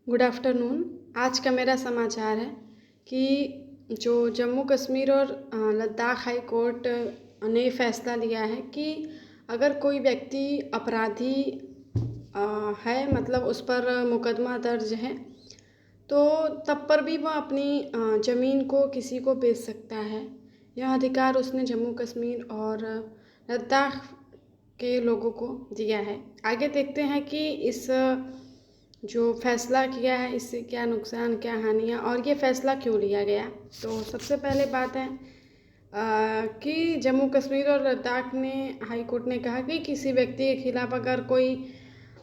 Good afternoon. आज का मेरा समाचार है कि जो जम्मू कश्मीर और लद्दाख हाई कोर्ट ने फैसला लिया है कि अगर कोई व्यक्ति अपराधी है, मतलब उस पर मुकदमा दर्ज है, तो तब पर भी वह अपनी ज़मीन को किसी को बेच सकता है। यह अधिकार उसने जम्मू कश्मीर और लद्दाख के लोगों को दिया है। आगे देखते हैं कि इस जो फैसला किया है इससे क्या नुकसान, क्या हानियाँ और ये फ़ैसला क्यों लिया गया। तो सबसे पहले बात है कि जम्मू कश्मीर और लद्दाख ने हाई कोर्ट ने कहा कि किसी व्यक्ति के खिलाफ अगर कोई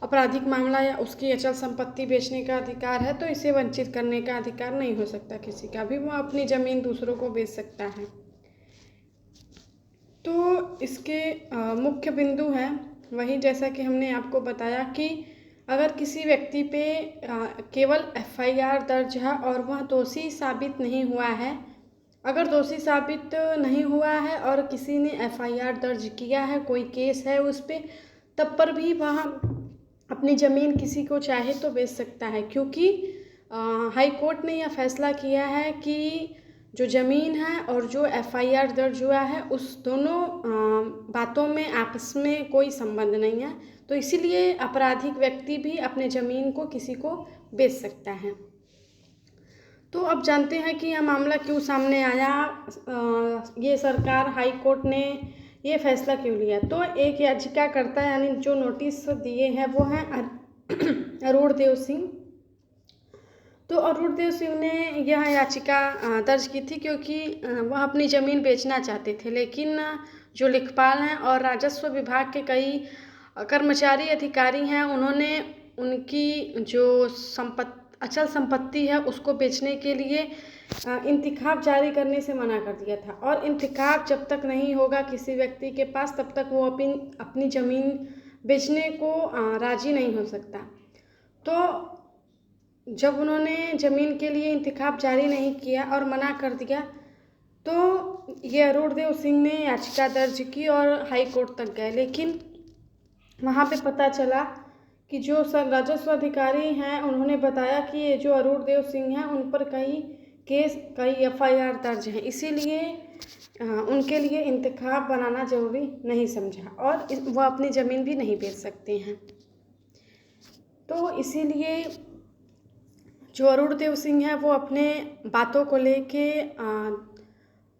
आपराधिक मामला या उसकी अचल संपत्ति बेचने का अधिकार है तो इसे वंचित करने का अधिकार नहीं हो सकता किसी का भी। वो अपनी ज़मीन दूसरों को बेच सकता है। तो इसके मुख्य बिंदु हैं वही, जैसा कि हमने आपको बताया कि अगर किसी व्यक्ति पे केवल एफआईआर दर्ज है और वह दोषी साबित नहीं हुआ है, अगर दोषी साबित नहीं हुआ है और किसी ने एफआईआर दर्ज किया है, कोई केस है उस पर, तब पर भी वह अपनी ज़मीन किसी को चाहे तो बेच सकता है, क्योंकि हाई कोर्ट ने यह फैसला किया है कि जो ज़मीन है और जो एफआईआर दर्ज हुआ है उस दोनों बातों में आपस में कोई संबंध नहीं है। तो इसीलिए आपराधिक व्यक्ति भी अपने ज़मीन को किसी को बेच सकता है। तो अब जानते हैं कि यह मामला क्यों सामने आया, ये सरकार हाई कोर्ट ने ये फैसला क्यों लिया। तो एक याचिकाकर्ता यानी जो नोटिस दिए हैं वो हैं अरुण देव सिंह। तो अरुण देव सिंह ने यह याचिका दर्ज की थी क्योंकि वह अपनी ज़मीन बेचना चाहते थे, लेकिन जो लेखपाल हैं और राजस्व विभाग के कई कर्मचारी अधिकारी हैं, उन्होंने उनकी जो अचल संपत्ति है उसको बेचने के लिए इंतखाब जारी करने से मना कर दिया था। और इंतखाब जब तक नहीं होगा किसी व्यक्ति के पास तब तक वो अपनी ज़मीन बेचने को राजी नहीं हो सकता। तो जब उन्होंने ज़मीन के लिए इंतखाब जारी नहीं किया और मना कर दिया, तो ये अरुण देव सिंह ने याचिका दर्ज की और हाई कोर्ट तक गए। लेकिन वहाँ पे पता चला कि जो राजस्व अधिकारी हैं उन्होंने बताया कि ये जो अरुण देव सिंह हैं उन पर कई एफआईआर दर्ज हैं, इसीलिए उनके लिए इंतखाब बनाना ज़रूरी नहीं समझा और वह अपनी ज़मीन भी नहीं बेच सकते हैं। तो इसीलिए जो अरुण देव सिंह है वो अपने बातों को लेके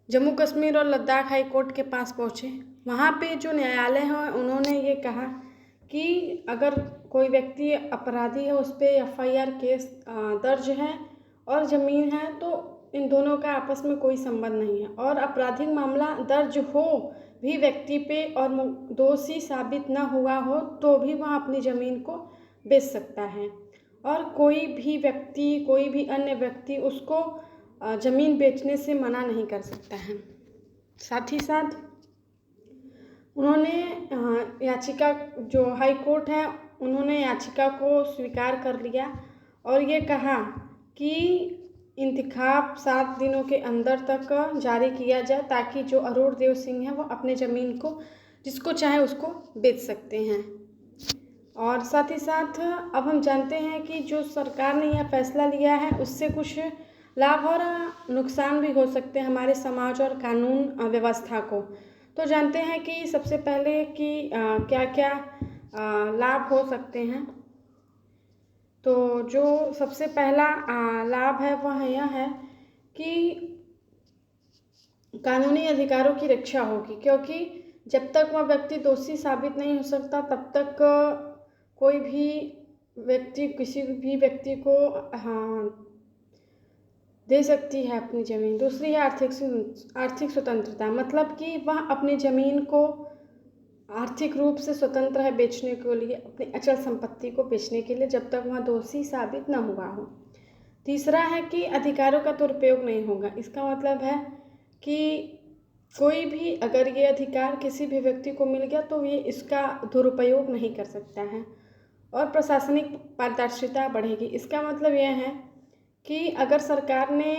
जम्मू कश्मीर और लद्दाख हाई कोर्ट के पास पहुँचे। वहाँ पे जो न्यायालय है उन्होंने ये कहा कि अगर कोई व्यक्ति अपराधी है, उस पर एफआईआर केस दर्ज है और ज़मीन है, तो इन दोनों का आपस में कोई संबंध नहीं है। और आपराधिक मामला दर्ज हो भी व्यक्ति पे और दोषी साबित न हुआ हो तो भी वह अपनी ज़मीन को बेच सकता है और कोई भी अन्य व्यक्ति उसको ज़मीन बेचने से मना नहीं कर सकता है। साथ ही साथ उन्होंने याचिका, जो हाई कोर्ट है, उन्होंने याचिका को स्वीकार कर लिया और ये कहा कि इंतखाब 7 दिनों के अंदर तक जारी किया जाए ताकि जो अरुण देव सिंह है वो अपने ज़मीन को जिसको चाहे उसको बेच सकते हैं। और साथ ही साथ अब हम जानते हैं कि जो सरकार ने यह फैसला लिया है उससे कुछ लाभ और नुकसान भी हो सकते हैं हमारे समाज और कानून व्यवस्था को। तो जानते हैं कि सबसे पहले कि क्या क्या लाभ हो सकते हैं। तो जो सबसे पहला लाभ है वह यह है कि कानूनी अधिकारों की रक्षा होगी, क्योंकि जब तक वह व्यक्ति दोषी साबित नहीं हो सकता तब तक कोई भी व्यक्ति किसी भी व्यक्ति को दे सकती है अपनी ज़मीन। दूसरी है आर्थिक स्वतंत्रता, मतलब कि वह अपनी ज़मीन को आर्थिक रूप से स्वतंत्र है बेचने के लिए, अपनी अचल संपत्ति को बेचने के लिए, जब तक वह दोषी साबित न हुआ हो। तीसरा है कि अधिकारों का दुरुपयोग नहीं होगा। इसका मतलब है कि कोई भी अगर ये अधिकार किसी भी व्यक्ति को मिल गया तो ये इसका दुरुपयोग नहीं कर सकता है। और प्रशासनिक पारदर्शिता बढ़ेगी। इसका मतलब यह है कि अगर सरकार ने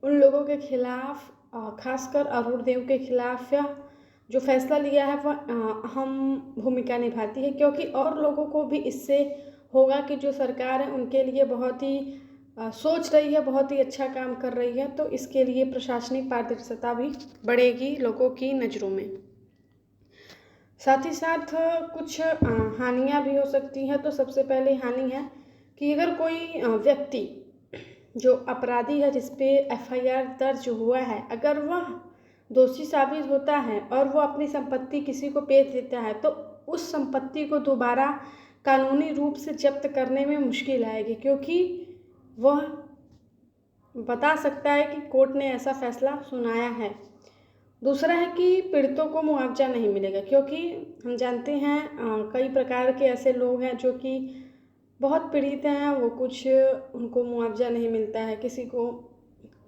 उन लोगों के खिलाफ, खासकर अरुण देव के खिलाफ जो फैसला लिया है वह अहम भूमिका निभाती है, क्योंकि और लोगों को भी इससे होगा कि जो सरकार है उनके लिए बहुत ही सोच रही है, बहुत ही अच्छा काम कर रही है। तो इसके लिए प्रशासनिक पारदर्शिता भी बढ़ेगी लोगों की नज़रों में। साथ ही साथ कुछ हानियाँ भी हो सकती हैं। तो सबसे पहले हानि है कि अगर कोई व्यक्ति जो अपराधी है, जिस पे एफआईआर दर्ज हुआ है, अगर वह दोषी साबित होता है और वो अपनी संपत्ति किसी को बेच देता है, तो उस संपत्ति को दोबारा कानूनी रूप से जब्त करने में मुश्किल आएगी, क्योंकि वह बता सकता है कि कोर्ट ने ऐसा फैसला सुनाया है। दूसरा है कि पीड़ितों को मुआवजा नहीं मिलेगा, क्योंकि हम जानते हैं कई प्रकार के ऐसे लोग हैं जो कि बहुत पीड़ित हैं, वो कुछ उनको मुआवजा नहीं मिलता है।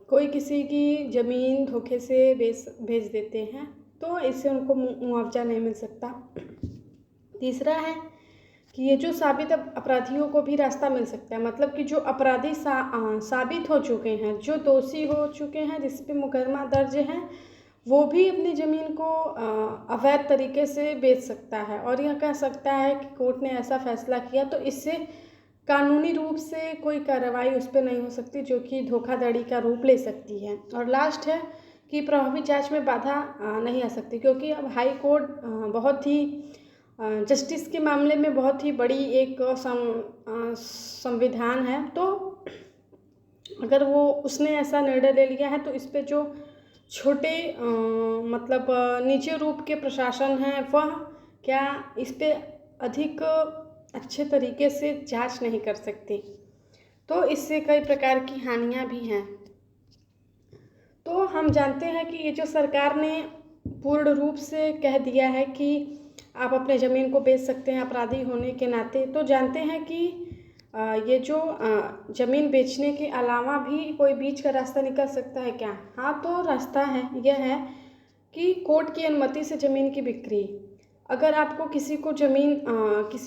कोई किसी की ज़मीन धोखे से भेज देते हैं, तो इससे उनको मुआवजा नहीं मिल सकता। तीसरा है कि ये जो साबित अपराधियों को भी रास्ता मिल सकता है, मतलब कि जो अपराधी साबित हो चुके हैं, जो दोषी हो चुके हैं, जिस पे मुकदमा दर्ज है, वो भी अपनी ज़मीन को अवैध तरीके से बेच सकता है और यह कह सकता है कि कोर्ट ने ऐसा फैसला किया, तो इससे कानूनी रूप से कोई कार्रवाई उस पर नहीं हो सकती, जो कि धोखाधड़ी का रूप ले सकती है। और लास्ट है कि प्रभावी जांच में बाधा नहीं आ सकती, क्योंकि अब हाई कोर्ट बहुत ही जस्टिस के मामले में बहुत ही बड़ी एक संविधान है। तो अगर वो उसने ऐसा निर्णय ले लिया है, तो इस पे जो छोटे मतलब नीचे रूप के प्रशासन हैं, वह क्या इस पे अधिक अच्छे तरीके से जांच नहीं कर सकते। तो इससे कई प्रकार की हानियां भी हैं। तो हम जानते हैं कि ये जो सरकार ने पूर्ण रूप से कह दिया है कि आप अपने ज़मीन को बेच सकते हैं अपराधी होने के नाते, तो जानते हैं कि ये जो ज़मीन बेचने के अलावा भी कोई बीच का रास्ता निकल सकता है क्या? हाँ, तो रास्ता है, यह है कि कोर्ट की अनुमति से ज़मीन की बिक्री। अगर आपको किसी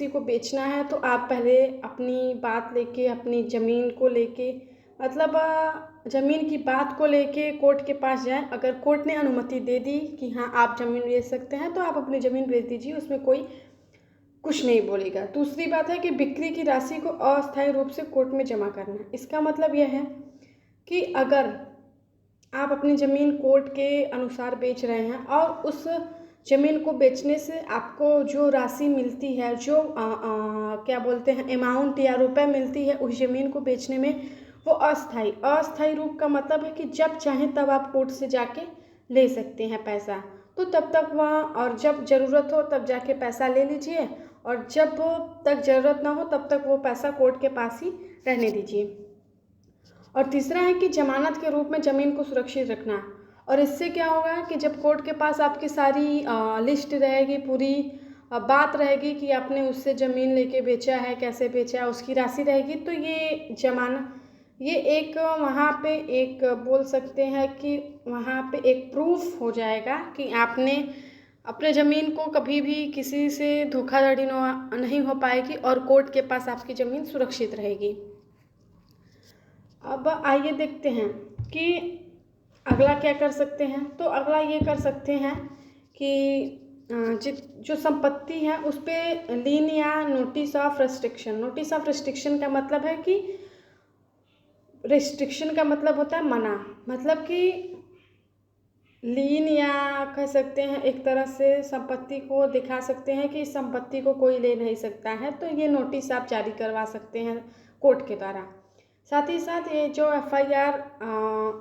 को बेचना है, तो आप पहले अपनी बात लेके, अपनी ज़मीन को लेके, मतलब ज़मीन की बात को लेके कोर्ट के पास जाएं। अगर कोर्ट ने अनुमति दे दी कि हाँ आप ज़मीन बेच सकते हैं, तो आप अपनी ज़मीन बेच दीजिए, उसमें कोई कुछ नहीं बोलेगा। दूसरी बात है कि बिक्री की राशि को अस्थायी रूप से कोर्ट में जमा करना। इसका मतलब यह है कि अगर आप अपनी ज़मीन कोर्ट के अनुसार बेच रहे हैं और उस ज़मीन को बेचने से आपको जो राशि मिलती है, जो क्या बोलते हैं अमाउंट या रुपए मिलती है उस ज़मीन को बेचने में, वो अस्थायी रूप का मतलब है कि जब चाहें तब आप कोर्ट से जाके ले सकते हैं पैसा। तो तब तक वहाँ, और जब ज़रूरत हो तब जाके पैसा ले लीजिए, और जब तक ज़रूरत ना हो तब तक वो पैसा कोर्ट के पास ही रहने दीजिए। और तीसरा है कि जमानत के रूप में ज़मीन को सुरक्षित रखना। और इससे क्या होगा कि जब कोर्ट के पास आपकी सारी लिस्ट रहेगी, पूरी बात रहेगी कि आपने उससे ज़मीन लेके बेचा है, कैसे बेचा है, उसकी राशि रहेगी, तो ये एक वहाँ पे एक बोल सकते हैं कि वहाँ पे एक प्रूफ हो जाएगा कि आपने अपने ज़मीन को कभी भी किसी से धोखाधड़ी नहीं हो पाएगी और कोर्ट के पास आपकी ज़मीन सुरक्षित रहेगी। अब आइए देखते हैं कि अगला क्या कर सकते हैं। तो अगला ये कर सकते हैं कि जो संपत्ति है उस पर लीन या नोटिस ऑफ रेस्ट्रिक्शन का मतलब है कि रेस्ट्रिक्शन का मतलब होता है मना, मतलब कि लीन या कह सकते हैं एक तरह से संपत्ति को दिखा सकते हैं कि इस संपत्ति को कोई ले नहीं सकता है, तो ये नोटिस आप जारी करवा सकते हैं कोर्ट के द्वारा। साथ ही साथ ये जो एफआईआर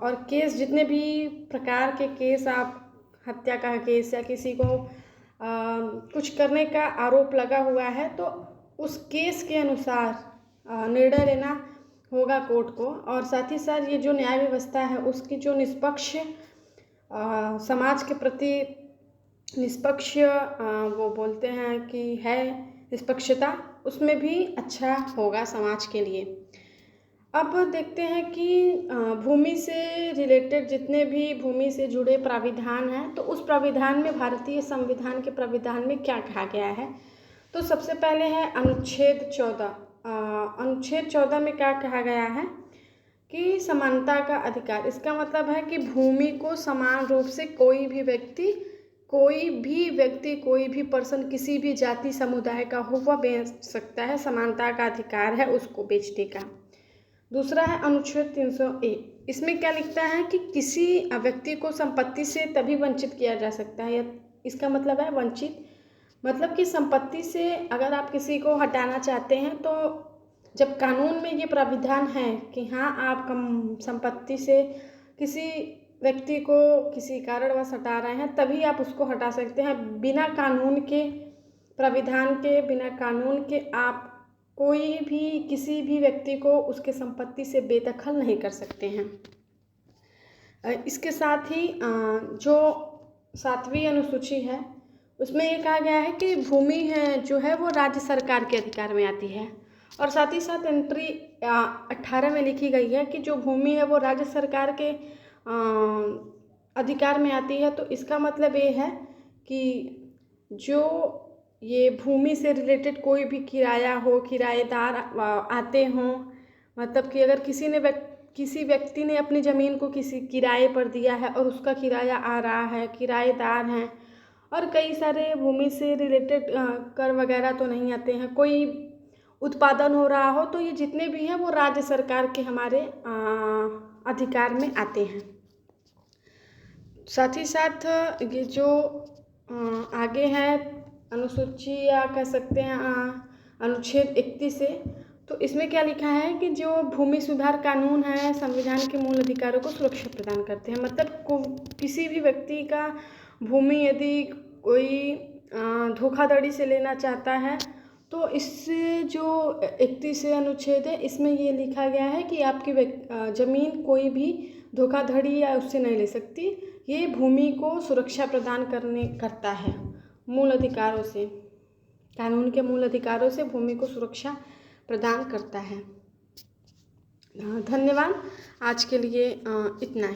और केस, जितने भी प्रकार के केस, आप हत्या का केस या किसी को कुछ करने का आरोप लगा हुआ है, तो उस केस के अनुसार निर्णय लेना होगा कोर्ट को। और साथ ही साथ ये जो न्याय व्यवस्था है उसकी जो निष्पक्ष समाज के प्रति निष्पक्ष वो बोलते हैं कि है निष्पक्षता, उसमें भी अच्छा होगा समाज के लिए। अब देखते हैं कि भूमि से रिलेटेड जितने भी भूमि से जुड़े प्राविधान हैं, तो उस प्राविधान में भारतीय संविधान के प्राविधान में क्या कहा गया है। तो सबसे पहले है अनुच्छेद 14। अनुच्छेद 14 में क्या कहा गया है कि समानता का अधिकार। इसका मतलब है कि भूमि को समान रूप से कोई भी व्यक्ति कोई भी व्यक्ति, कोई भी पर्सन किसी भी जाति समुदाय का हो वह बेच सकता है, समानता का अधिकार है उसको बेचने का। दूसरा है अनुच्छेद 301। इसमें क्या लिखता है कि किसी व्यक्ति को संपत्ति से तभी वंचित किया जा सकता है, इसका मतलब है वंचित मतलब कि संपत्ति से अगर आप किसी को हटाना चाहते हैं तो जब कानून में ये प्राविधान है कि हाँ आप संपत्ति से किसी व्यक्ति को किसी कारणवश हटा रहे हैं तभी आप उसको हटा सकते हैं। बिना कानून के प्राविधान के, बिना कानून के आप कोई भी किसी भी व्यक्ति को उसके संपत्ति से बेदखल नहीं कर सकते हैं। इसके साथ ही जो 7वीं अनुसूची है उसमें ये कहा गया है कि भूमि है जो है वो राज्य सरकार के अधिकार में आती है। और साथ ही साथ एंट्री 18 में लिखी गई है कि जो भूमि है वो राज्य सरकार के अधिकार में आती है। तो इसका मतलब ये है कि जो ये भूमि से रिलेटेड कोई भी किराया हो, किराएदार आते हों, मतलब कि अगर किसी व्यक्ति ने अपनी ज़मीन को किसी किराए पर दिया है और उसका किराया आ रहा है, किराएदार हैं, और कई सारे भूमि से रिलेटेड कर वगैरह तो नहीं आते हैं, कोई उत्पादन हो रहा हो, तो ये जितने भी हैं वो राज्य सरकार के हमारे अधिकार में आते हैं। साथ ही साथ ये जो आगे है अनुसूची या कह सकते हैं अनुच्छेद 31 से, तो इसमें क्या लिखा है कि जो भूमि सुधार कानून है संविधान के मूल अधिकारों को सुरक्षा प्रदान करते हैं। मतलब किसी भी व्यक्ति का भूमि यदि कोई धोखाधड़ी से लेना चाहता है तो इससे जो 31 अनुच्छेद है इसमें ये लिखा गया है कि आपकी ज़मीन कोई भी धोखाधड़ी या उससे नहीं ले सकती। ये भूमि को सुरक्षा प्रदान करता है मूल अधिकारों से, कानून के मूल अधिकारों से भूमि को सुरक्षा प्रदान करता है। धन्यवाद। आज के लिए इतना ही।